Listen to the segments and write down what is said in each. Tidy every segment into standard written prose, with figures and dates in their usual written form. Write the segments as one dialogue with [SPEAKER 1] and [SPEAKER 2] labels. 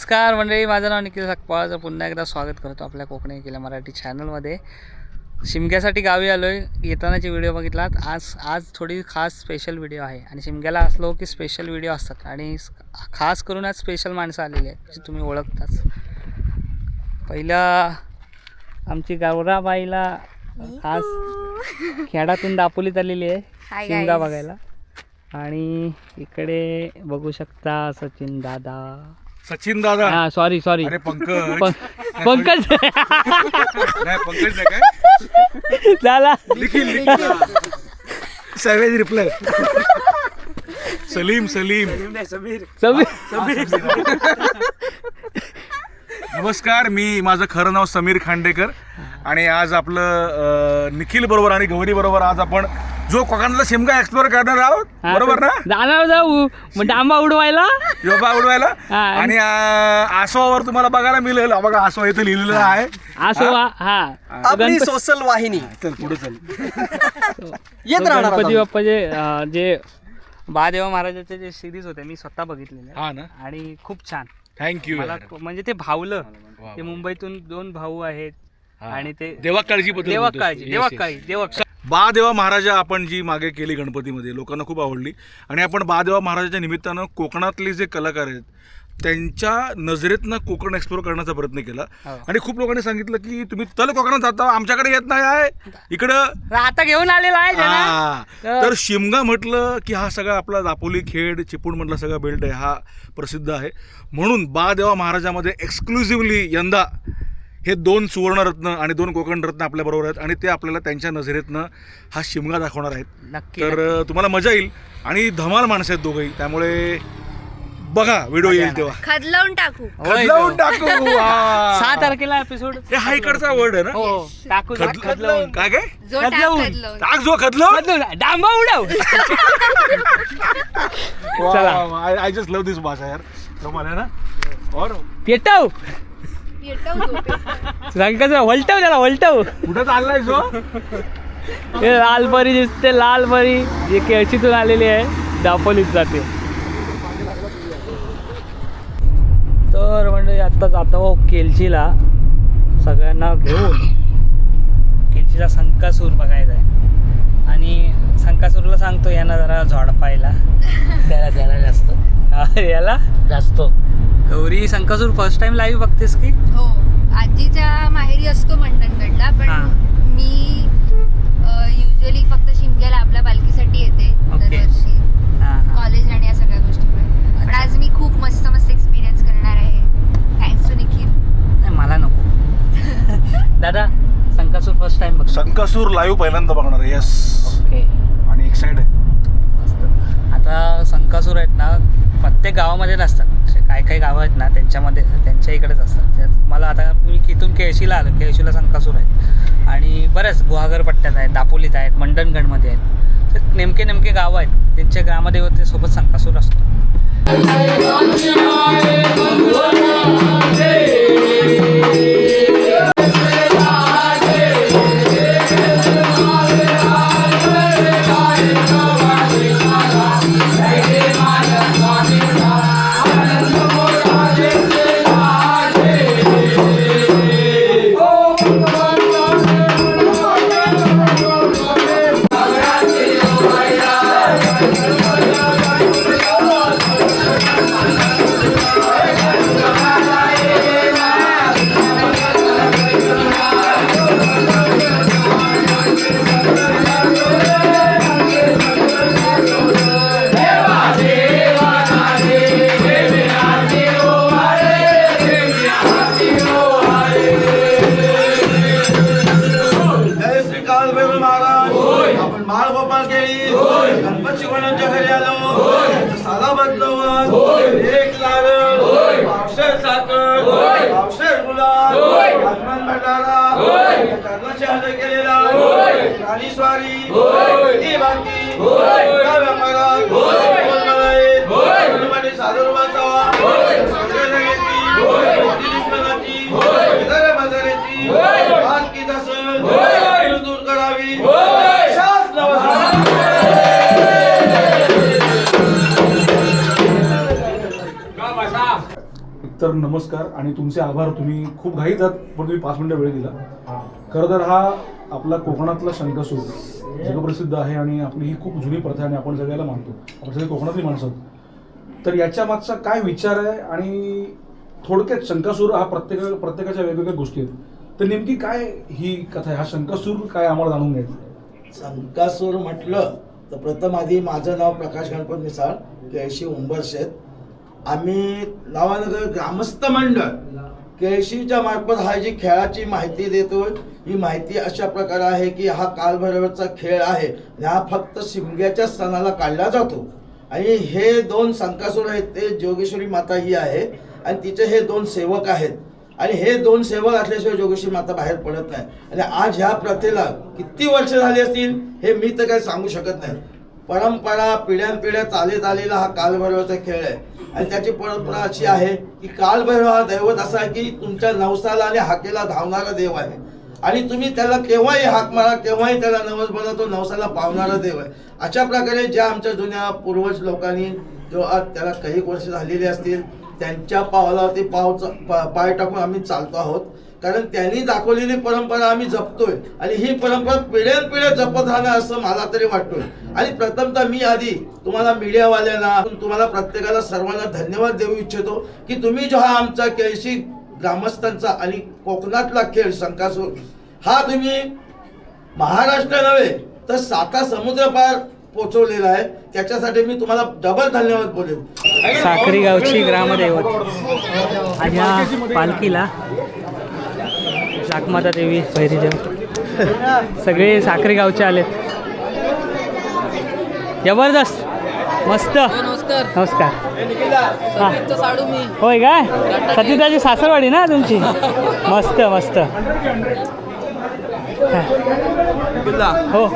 [SPEAKER 1] नमस्कार मंडळी, माझं नाव निखिल सकपाळ. पुन्हा एकदा स्वागत करतो आपल्या कोकणी केल्या मराठी चॅनलमध्ये. शिमग्यासाठी गावी आलो आहे. येतानाची व्हिडिओ बघितलात. आज थोडी खास स्पेशल व्हिडिओ आहे आणि शिमग्याला असलो की स्पेशल व्हिडिओ असतात आणि खास करून आज स्पेशल माणसं आलेली आहेत जी तुम्ही ओळखताच. पहिला आमची गौराबाईला खास खेडातून दापोलीत आलेली आहे शिमगा बघायला. आणि इकडे बघू शकता सचिन दादा. हा सॉरी
[SPEAKER 2] अरे पंकज
[SPEAKER 1] पंकज
[SPEAKER 2] नाही, पंकज नाही काय
[SPEAKER 1] झाला
[SPEAKER 2] सवेज रिप्लाय सलीम
[SPEAKER 1] समीर
[SPEAKER 2] नमस्कार, मी माझं खरं नाव समीर खांडेकर आणि आज आपलं निखिल बरोबर आणि गौरी बरोबर आज आपण जो कोकणातला शिमगा एक्सप्लोर करणार आहोत. बरोबर ना?
[SPEAKER 1] जाणार जाऊ डांबा उडवायला
[SPEAKER 2] योबा उडवायला. आणि आसोवर तुम्हाला बघायला मिळेल. बघा आसो इथे लिहिलेलं आहे.
[SPEAKER 1] आसोवा हा
[SPEAKER 3] आपली सोशल वाहिनी.
[SPEAKER 2] चल पुढे चल.
[SPEAKER 3] येत राहणार
[SPEAKER 1] गणपती बाप्पाचे जे महादेवा महाराजाचे जे सिरीज होते मी स्वतः बघितलेले
[SPEAKER 2] हा ना.
[SPEAKER 1] आणि खूप छान.
[SPEAKER 2] थँक्यू.
[SPEAKER 1] मला म्हणजे ते भावलं. ते मुंबईतून 2 भाऊ आहेत आणि ते
[SPEAKER 2] देवा काळजी बादेवा महाराजा आपण जी मागे केली गणपतीमध्ये लोकांना खूप आवडली. आणि आपण बादेवा महाराजाच्या निमित्तानं कोकणातले जे कलाकार आहेत त्यांच्या नजरेतनं कोकण एक्सप्लोर करण्याचा प्रयत्न केला. आणि खूप लोकांनी सांगितलं की तुम्ही तल कोकणात जाता, आमच्याकडे येत नाही आहे. इकडं
[SPEAKER 1] आता घेऊन आलेला आहे.
[SPEAKER 2] तर शिमगा म्हटलं की हा सगळा आपला दापोली खेड चिपळूण मधला सगळा बेल्ट आहे, हा प्रसिद्ध आहे. म्हणून बादेवा महाराजामध्ये एक्सक्लुझिव्हली यंदा हे 2 सुवर्णरत्न आणि 2 कोकण रत्न आपल्या बरोबर आहेत आणि ते आपल्याला त्यांच्या नजरेतनं हा शिमगा दाखवणार आहेत. तर तुम्हाला मजा येईल आणि धमाल माणसं आहेत दोघंही. त्यामुळे बघा व्हिडिओ येईल तेव्हा
[SPEAKER 4] खदलावून टाकू.
[SPEAKER 1] 6 तारखेला एपिसोड.
[SPEAKER 2] हा इकडचा वर्ड आहे ना.
[SPEAKER 1] टाकू
[SPEAKER 2] खदलावून. काय काय
[SPEAKER 4] जो
[SPEAKER 1] खदलावून.
[SPEAKER 2] टाक जो खदलावून.
[SPEAKER 1] डांबा उडव.
[SPEAKER 2] चला, आय जस्ट लव्ह दिस भाषा यार. तुम्हाला ना और
[SPEAKER 1] पेटव वलटव त्याला वलटव.
[SPEAKER 2] कुठं चाललाय जो
[SPEAKER 1] हे लाल परी दिसते. लाल परी जे केळशीतून आलेली आहे दापोलीत जाते. तर म्हणजे आत्ता जातो केलशीला सगळ्यांना घेऊन. केलशीला संकासूर बघायचा आहे आणि संकासूरला सांगतो यांना जरा झोडपायला. त्याला जास्त याला जास्त. Gauri, Sankasur first time live बघतेस की?
[SPEAKER 4] हो, आजीच्या माहेरी असतो मंडणगडला, पण मी युजली फक्त शिमग्याला आपल्या पालखीसाठी येते दरवर्षी, कॉलेज आणि या सगळ्या गोष्टीमुळे. पण आज मी खूप मस्त एक्सपिरियन्स करणार आहे. Thanks to Nikhil.
[SPEAKER 1] नाही मला नको. दादा संकासूर फर्स्ट टाइम बघ.
[SPEAKER 2] संकासूर लाईव्ह पहिल्यांदा बघणार आहे. यस.
[SPEAKER 1] ओके.
[SPEAKER 2] आणि एक्साइटेड आहे.
[SPEAKER 1] आता संकासूर आहेत ना प्रत्येक गावामध्ये नसतात. काही गावं आहेत ना त्यांच्या इकडेच असतात. मला आता मी इथून केळशीला आलो. केळशीला संकासूर आहेत आणि बऱ्याच गुहागर पट्ट्यात आहेत, दापोलीत आहेत, मंडणगडमध्ये आहेत. तर नेमके गावं आहेत त्यांच्या ग्रामदेवतेसोबत संकासूर असतो.
[SPEAKER 2] सर नमस्कार आणि तुमचे आभार. तुम्ही खूप घाईत आहात पण तुम्ही 5 मिनिटं वेळ दिला. खरं तर हा आपला कोकणातला शंकासूर जगप्रसिद्ध आहे आणि आपली ही खूप जुनी प्रथा आहे आणि आपण सगळ्याला मानतो. आपण सगळे कोकणातली माणसं आहोत. तर याच्या मागचा काय विचार आहे आणि थोडक्यात शंकासूर हा प्रत्येकाच्या वेगवेगळ्या गोष्टी आहेत. तर नेमकी काय ही कथा आहे, हा शंकासूर काय आम्हाला जाणून घ्यायचं.
[SPEAKER 5] संकासूर म्हटलं तर प्रथम आधी माझं नाव प्रकाश गणपत मिसाळ, केळशी उंबरशेत. आम्ही नवानगर ग्रामस्थ मंडळ केळशीच्या मार्फत हा जी खेळाची माहिती देतोय. ही माहिती अशा प्रकारे आहे की हा कालभैरवाचा खेळ आहे आणि हा फक्त शिमग्याच्या सणाला काढला जातो. आणि हे 2 संकासूर आहेत ते जोगेश्वरी माता ही आहे आणि तिचे हे 2 सेवक आहेत आणि हे 2 सेवक असल्याशिवाय जोगेश्वरी माता बाहेर पडत नाही. आणि आज ह्या प्रथेला किती वर्ष झाली असतील हे मी तर काही सांगू शकत नाही. परंपरा पिढ्यानपिढ्या चालत आलेला हा कालभैरवाचा खेळ आहे आणि त्याची परंपरा अशी आहे की कालभैरव हा दैवत असा आहे की तुमच्या नवसाला आणि हाकेला धावणारा देव आहे आणि तुम्ही त्याला केव्हाही हाक मारा केव्हाही त्याला नवस बनवतो, नवसाला पावणारा देव आहे. अशा प्रकारे ज्या आमच्या जुन्या पूर्वज लोकांनी जो आज त्याला काही वर्ष झालेली असतील त्यांच्या पावलावरती पाय टाकून आम्ही चालतो आहोत. कारण त्यांनी दाखवलेली परंपरा आम्ही जपतोय आणि ही परंपरा पिढ्यानपिढ्या जपत राहणं असं मला तरी वाटतोय. आणि प्रथमतः मी आधी तुम्हाला मीडियावाल्यांना तुम्हाला प्रत्येकाला सर्वांना धन्यवाद देऊ इच्छितो की तुम्ही जो हा आमचा केळशी ग्रामस्थांचा आणि कोकणातला खेळ शंकासूर हा तुम्ही महाराष्ट्र नव्हे तर 7 समुद्र पार पोचवलेला आहे. त्याच्यासाठी मी तुम्हाला डबल धन्यवाद बोलेन.
[SPEAKER 1] साखरी गावची ग्रामदैवत आज या पालखीला शाकमाता देवी भैरीदेव सगळे साखरी गावचे आलेत. जबरदस्त मस्त. नमस्कार. हां होय काय सतीदाची सासरवाडी ना तुमची. मस्त मस्त. हो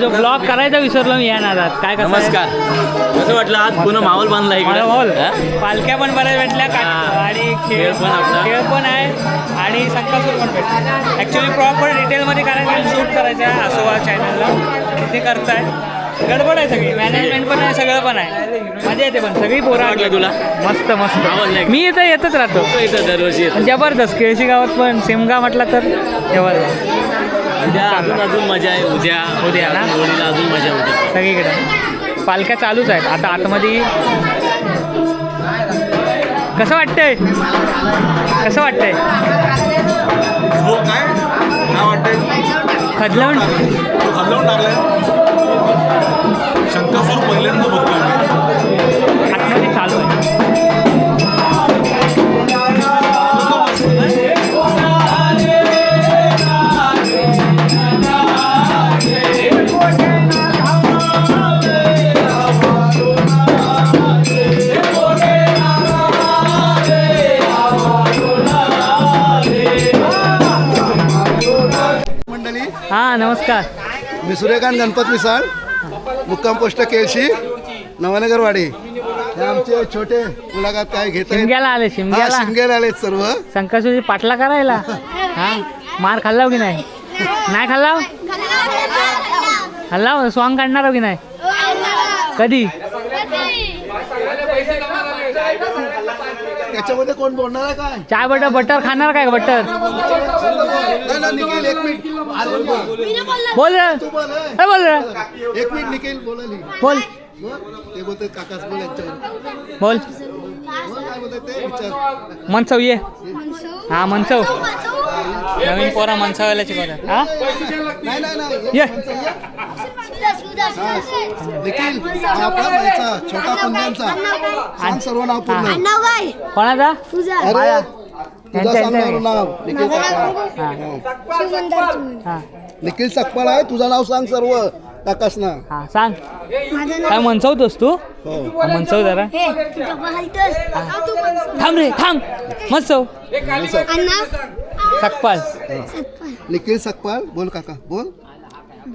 [SPEAKER 1] विसरलो, ब्लॉग करायचा विसरलो मी या नादात. काय करताय?
[SPEAKER 6] नमस्कार. कसं वाटलं आज पुन्हा माहोल बांधला
[SPEAKER 1] मला
[SPEAKER 6] इकडे
[SPEAKER 1] माहोल
[SPEAKER 6] हा?
[SPEAKER 1] पालख्या पण बऱ्याच भेटल्या
[SPEAKER 6] हा.
[SPEAKER 1] आणि
[SPEAKER 6] खेळ पण आपला.
[SPEAKER 1] खेळ पण आहे आणि संकासूर पण भेटला. ॲक्च्युली प्रॉपर डिटेलमध्ये करायचं शूट करायचं आहे आसोबा चॅनलला, तिथे करताय. गडबड आहे सगळी, मॅनेजमेंट पण आहे, सगळं पण आहे. मजा येते पण सगळी पोरं
[SPEAKER 6] वाटलं तुला?
[SPEAKER 1] मस्त मस्त.
[SPEAKER 6] आवडलं का?
[SPEAKER 1] मी इथं येतच राहतो
[SPEAKER 6] तो इथं दरवर्षी येतो.
[SPEAKER 1] जबरदस्त. केळशी गावात पण शिमगा म्हटला तर जबरदस्त.
[SPEAKER 6] उद्या अजून मजा आहे. उद्या
[SPEAKER 1] ना?
[SPEAKER 6] होळीला अजून मजा होते.
[SPEAKER 1] सगळीकडे पालख्या चालूच आहेत. आता आतमध्ये कसं वाटतंय? कसं वाटतंय?
[SPEAKER 2] हो काय वाटतंय?
[SPEAKER 1] खदलवण
[SPEAKER 2] तो खाल्लावून टाकलाय. शंकासूर पहिल्यांदा बघतोय मी.
[SPEAKER 1] आतमध्ये चालू आहे.
[SPEAKER 7] मंडळी,
[SPEAKER 1] हां नमस्कार.
[SPEAKER 7] मी सूर्यकांत गणपत मिसाळ, मुक्काम पोस्ट केळशी, नवनगरवाडी. हे आमचे छोटे मुलाखत काय घेत आहेत.
[SPEAKER 1] शिमग्याला आले, शिमग्याला
[SPEAKER 7] शिमग्याला आलेत सर्व.
[SPEAKER 1] संकासूरची पाटला करायला. हा मार खाल्लाव की नाही? नाही खाल्लाव? खाल्लाव. सॉंग काढणार हो की नाही? कधी?
[SPEAKER 7] त्याच्यामध्ये कोण बोलणार आहे काय?
[SPEAKER 1] चाय बटर बटर खाणार काय? बटर
[SPEAKER 7] नाही ना, निखिल एक मिनिट. अरे बोल.
[SPEAKER 1] बोल रे.
[SPEAKER 7] तू बोल, हे.
[SPEAKER 1] काय बोल रे?
[SPEAKER 7] एक मिनिट निखिल बोलाली.
[SPEAKER 1] बोल
[SPEAKER 7] ते बोलतात काकाच बोल यांच्यावर.
[SPEAKER 1] बोल.
[SPEAKER 7] बोल काय बोलतात ते विचार.
[SPEAKER 1] मनसव ये. हा मनसव. नवीन पोरा मनसवायला शिकवतात. हा
[SPEAKER 7] नाही नाही नाही
[SPEAKER 1] ये.
[SPEAKER 7] निखिल हा आपला व्हायचा छोटा कुंद्यांचा. सांग सर्व नाव पूर्ण.
[SPEAKER 1] कोणाचा?
[SPEAKER 7] अरे तुझं सांग ना नाव. निखिल सकपाळ.
[SPEAKER 1] हा
[SPEAKER 7] निखिल सकपाळ आहे. तुझं नाव सांग सर्व काकास ना.
[SPEAKER 1] हा सांग. काय मनसवतोस तू?
[SPEAKER 7] हो.
[SPEAKER 1] हा, मनसव जरा. थांब रे थांब. मनसव सकपाल.
[SPEAKER 7] निखिल सकपाळ बोल काका बोल.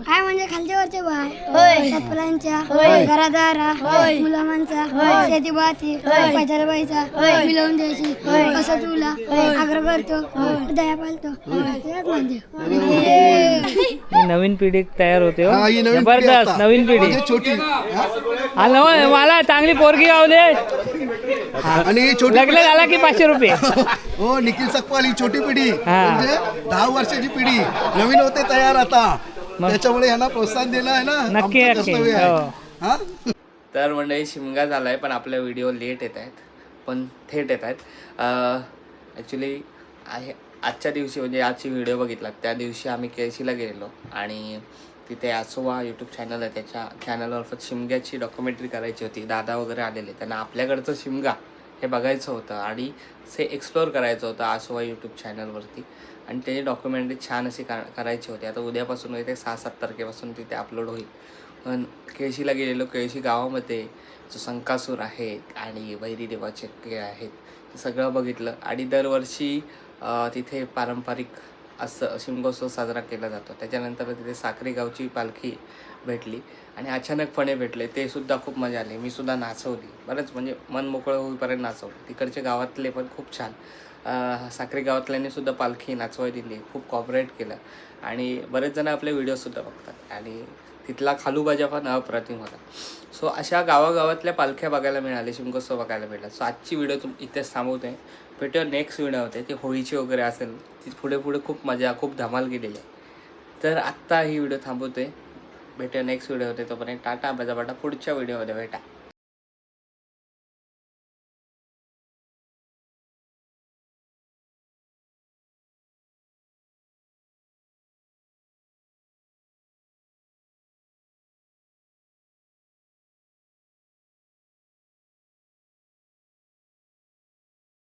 [SPEAKER 8] काय म्हणजे खालच्या वरचे बाय शेतकऱ्यांच्या घरादारा मुलामांचा शेती बाती पैशाला पैसा मिळवून द्यायची असं तुला आग्रह करतो दया पालतो म्हणजे
[SPEAKER 1] ही नवीन पिढी तयार होते हो.
[SPEAKER 7] हा, ही नवीन पिढी
[SPEAKER 1] जबरदस्त
[SPEAKER 7] आता.
[SPEAKER 1] नवीन पिढी.
[SPEAKER 7] म्हणजे छोटी हा?
[SPEAKER 1] हा नव मला चांगली पोरगी गावले.
[SPEAKER 7] आणि ही छोटी
[SPEAKER 1] लग्न झाला की 500 रुपये.
[SPEAKER 7] हो निखिल सकपाळ ही छोटी पिढी
[SPEAKER 1] हा.
[SPEAKER 7] म्हणजे 10 वर्षाची पिढी नवीन होते तयार आता.
[SPEAKER 1] मग?
[SPEAKER 7] त्याच्यामुळे यांना प्रोत्साहन देणं आहे ना
[SPEAKER 1] नक्की
[SPEAKER 7] आमचं
[SPEAKER 1] नक्की.
[SPEAKER 7] कर्तव्य आहे.
[SPEAKER 1] हो.
[SPEAKER 7] हा?
[SPEAKER 1] तर मंडळी शिमगा झाला आहे पण आपले व्हिडिओ लेट येत आहेत पण थेट येत आहेत. ॲक्च्युली आहे आजच्या दिवशी म्हणजे आजची व्हिडिओ बघितला त्या दिवशी आम्ही केळशीला गेलेलो आणि तिथे आसोबा यूट्यूब चॅनल आहे त्याच्या चॅनलमार्फत शिमग्याची डॉक्युमेंटरी करायची होती. दादा वगैरे आलेले त्यांना आपल्याकडचं शिमगा हे बघायचं होतं आणि ते एक्सप्लोअर करायचं होतं आसोबा यूट्यूब चॅनलवरती आणि त्याची डॉक्युमेंटरी छान अशी करायची होती. आता उद्यापासून ते 6-7 तारखेपासून तिथे अपलोड होईल. पण केळशीला गेलेलो. केळशी गावामध्ये जो संकासूर आहे आणि वैरी देवाचे खेळ आहेत हे सगळं बघितलं आणि दरवर्षी तिथे पारंपरिक असं शिमगोत्सव साजरा केला जातो. त्याच्यानंतर तिथे साखरी गावची पालखी भेटली आणि अचानकपणे भेटले ते सुद्धा खूप मजा आली. मी सुद्धा नाचवली बरंच म्हणजे मन मोकळं होईपर्यंत नाचवलं. तिकडचे गावातले पण खूप छान साखरी गावातल्यांनी सुद्धा पालखी नाचवाय दिली. खूप कॉपरेट केलं आणि बरेच जण आपले व्हिडिओसुद्धा बघतात आणि तिथला खालूबाजा पण अप्रतिम होता. सो अशा गावागावातल्या पालख्या बघायला मिळाल्या, शिमगोत्सव बघायला मिळाला. सो आजची व्हिडिओ इथेच थांबवते. भेटूया नेक्स्ट व्हिडिओ होते ती होळीची वगैरे असेल ती पुढे खूप मजा खूप धमाल केलेली आहे. तर आत्ता ही व्हिडिओ थांबवते. भेटूया नेक्स्ट व्हिडिओ होते तोपर्यंत टाटा बाजा पुढच्या व्हिडिओमध्ये भेटा.